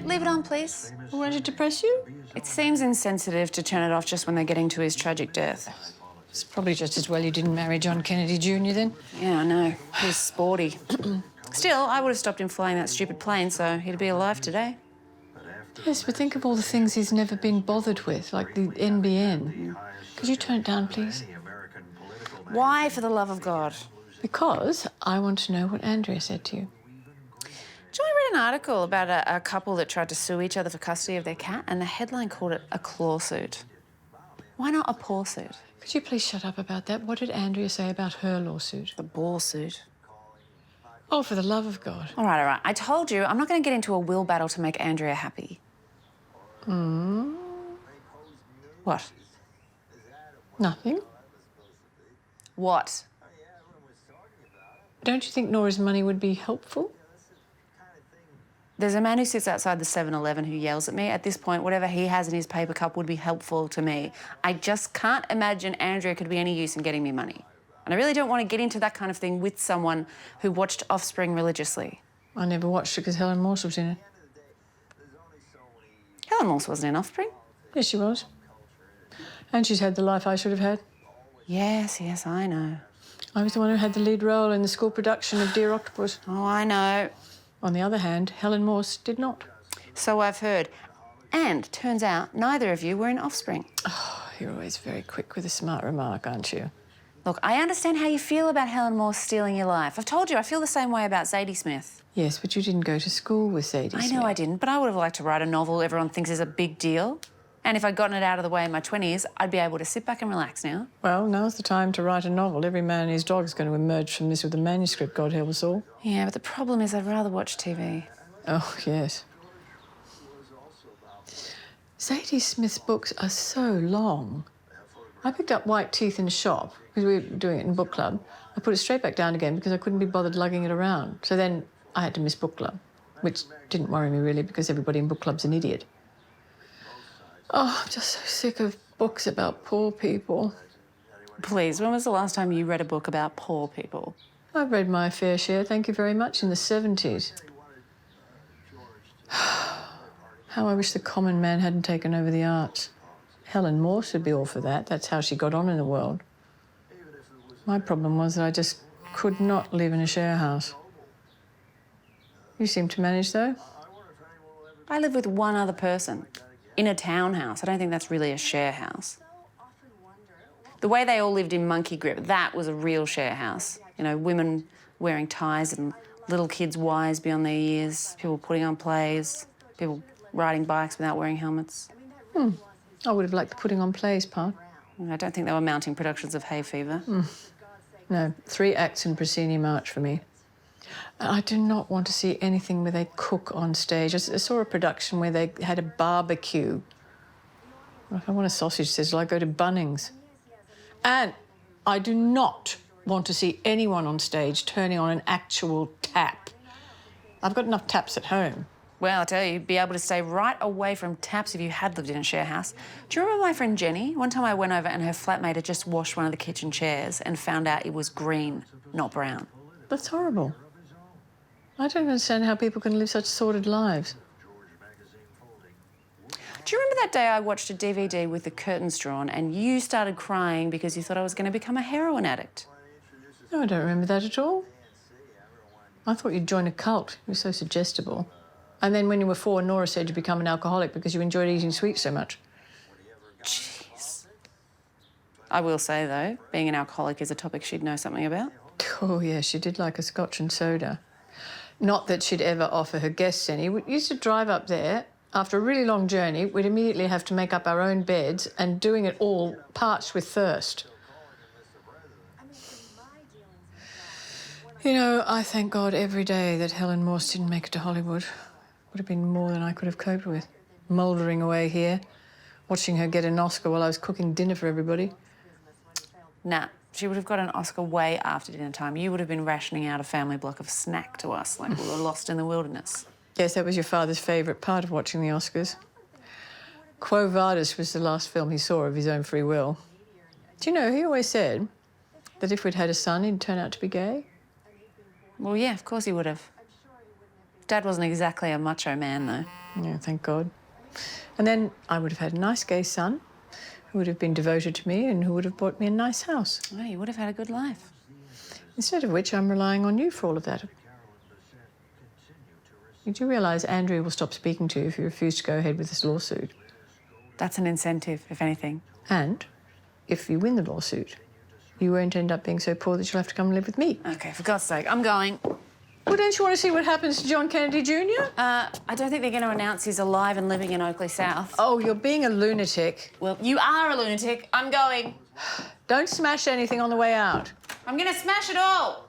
Leave it on, please. Won't it depress you? It seems insensitive to turn it off just when they're getting to his tragic death. It's probably just as well you didn't marry John Kennedy Jr. then. Yeah, I know. He's sporty. Still, I would have stopped him flying that stupid plane, so he'd be alive today. Yes, but think of all the things he's never been bothered with, like the NBN. Could you turn it down, please? Why, for the love of God? Because I want to know what Andrea said to you. Joy read an article about a couple that tried to sue each other for custody of their cat, and the headline called it a claw suit. Why not a paw suit? Could you please shut up about that? What did Andrea say about her lawsuit? The ball suit. Oh, for the love of God. All right. I told you I'm not going to get into a will battle to make Andrea happy. What? Nothing. What? Don't you think Nora's money would be helpful? There's a man who sits outside the 7-Eleven who yells at me. At this point, whatever he has in his paper cup would be helpful to me. I just can't imagine Andrea could be any use in getting me money. And I really don't want to get into that kind of thing with someone who watched Offspring religiously. I never watched it because Helen Morse was in it. Helen Morse wasn't in Offspring. Yes, she was. And she's had the life I should have had. Yes, I know. I was the one who had the lead role in the school production of Dear Octopus. Oh, I know. On the other hand, Helen Morse did not. So I've heard. And turns out neither of you were in Offspring. Oh, you're always very quick with a smart remark, aren't you? Look, I understand how you feel about Helen Morse stealing your life. I've told you I feel the same way about Zadie Smith. Yes, but you didn't go to school with Zadie Smith. I know I didn't, but I would have liked to write a novel everyone thinks is a big deal. And if I'd gotten it out of the way in my 20s, I'd be able to sit back and relax now. Well, now's the time to write a novel. Every man and his dog is going to emerge from this with a manuscript, God help us all. Yeah, but the problem is I'd rather watch TV. Oh, yes. Zadie Smith's books are so long. I picked up White Teeth in the shop because we were doing it in book club. I put it straight back down again because I couldn't be bothered lugging it around. So then I had to miss book club, which didn't worry me really because everybody in book club's an idiot. Oh, I'm just so sick of books about poor people. Please, when was the last time you read a book about poor people? I've read my fair share, thank you very much, in the 70s. How I wish the common man hadn't taken over the arts. Helen Morse would be all for that. That's how she got on in the world. My problem was that I just could not live in a share house. You seem to manage, though. I live with one other person in a townhouse. I don't think that's really a share house. The way they all lived in Monkey Grip, that was a real share house. You know, women wearing ties and little kids wise beyond their years, people putting on plays, people riding bikes without wearing helmets. I would have liked the putting on plays part. I don't think they were mounting productions of Hay Fever. No, 3 acts in Procini March for me. I do not want to see anything where they cook on stage. I saw a production where they had a barbecue. Well, if I want a sausage sizzle, I go to Bunnings. And I do not want to see anyone on stage turning on an actual tap. I've got enough taps at home. Well, I tell you, you'd be able to stay right away from taps if you had lived in a share house. Do you remember my friend Jenny? One time I went over and her flatmate had just washed one of the kitchen chairs and found out it was green, not brown. That's horrible. I don't understand how people can live such sordid lives. Do you remember that day I watched a DVD with the curtains drawn and you started crying because you thought I was going to become a heroin addict? No, I don't remember that at all. I thought you'd join a cult. You were so suggestible. And then when you were 4, Nora said you'd become an alcoholic because you enjoyed eating sweets so much. Jeez. I will say, though, being an alcoholic is a topic she'd know something about. Oh, yeah, she did like a scotch and soda. Not that she'd ever offer her guests any. We used to drive up there. After a really long journey, we'd immediately have to make up our own beds and doing it all parched with thirst. You know, I thank God every day that Helen Morse didn't make it to Hollywood. Would have been more than I could have coped with. Mouldering away here, watching her get an Oscar while I was cooking dinner for everybody. Nah, she would have got an Oscar way after dinner time. You would have been rationing out a family block of snack to us like we were lost in the wilderness. Yes, that was your father's favourite part of watching the Oscars. Quo Vadis was the last film he saw of his own free will. Do you know, he always said that if we'd had a son, he'd turn out to be gay. Well, yeah, of course he would have. Dad wasn't exactly a macho man, though. Yeah, thank God. And then I would have had a nice gay son who would have been devoted to me and who would have bought me a nice house. Oh, you would have had a good life. Instead of which, I'm relying on you for all of that. You do realise Andrea will stop speaking to you if you refuse to go ahead with this lawsuit. That's an incentive, if anything. And if you win the lawsuit, you won't end up being so poor that you'll have to come and live with me. OK, for God's sake, I'm going. Well, don't you want to see what happens to John Kennedy Jr.? I don't think they're going to announce he's alive and living in Oakley South. Oh, you're being a lunatic. Well, you are a lunatic. I'm going. Don't smash anything on the way out. I'm going to smash it all.